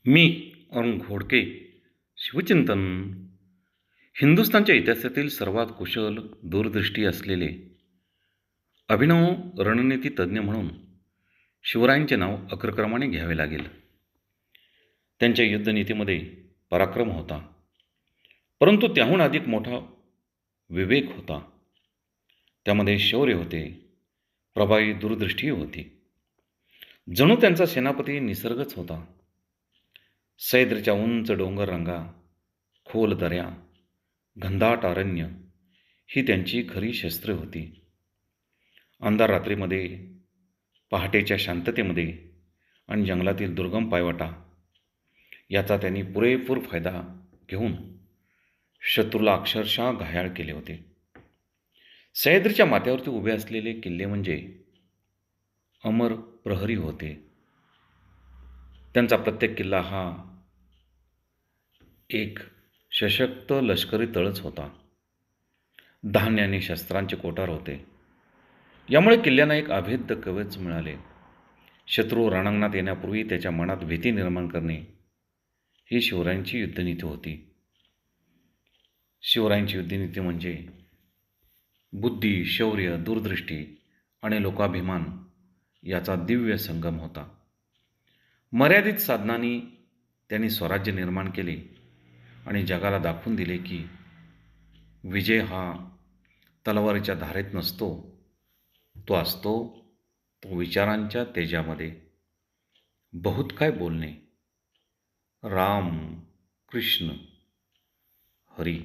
मी अरुण घोडके. शिवचिंतन. हिंदुस्थानच्या इतिहासातील सर्वात कुशल, दूरदृष्टी असलेले अभिनव रणनीती तज्ज्ञ म्हणून शिवरायांचे नाव अग्रक्रमाने घ्यावे लागेल. त्यांच्या युद्धनीतीमध्ये पराक्रम होता, परंतु त्याहून अधिक मोठा विवेक होता. त्यामध्ये शौर्य होते, प्रभावी दूरदृष्टी होती. जणू त्यांचा सेनापती निसर्गच होता. सह्याद्रीच्या उंच डोंगर रांगा, खोल दऱ्या, घनदाट अरण्य ही त्यांची खरी शस्त्रे होती. अंधार रात्रीमध्ये, पहाटेच्या शांततेमध्ये आणि जंगलातील दुर्गम पायवाटा याचा त्यांनी पुरेपूर फायदा घेऊन शत्रूला अक्षरशः घायाळ केले होते. सह्याद्रीच्या माथ्यावरती उभे असलेले किल्ले म्हणजे अमर प्रहरी होते. त्यांचा प्रत्येक किल्ला हा एक सशक्त लष्करी तळच होता. धान्य आणि शस्त्रांचे कोठार होते. यामुळे किल्ल्यांना एक अभेद्य कवच मिळाले. शत्रू रणांगणात येण्यापूर्वी त्याच्या मनात भीती निर्माण करणे ही शिवरायांची युद्धनीती होती. शिवरायांची युद्धनीती म्हणजे बुद्धी, शौर्य, दूरदृष्टी आणि लोकाभिमान याचा दिव्य संगम होता. मर्यादित साधनांनी त्यांनी स्वराज्य निर्माण केले आणि जगाला दाखवून दिले की विजय हा तलवारीच्या धारेत नसतो, तो असतो तो विचारांच्या तेजामध्ये. बहुत काय बोलणे. राम, कृष्ण, हरी.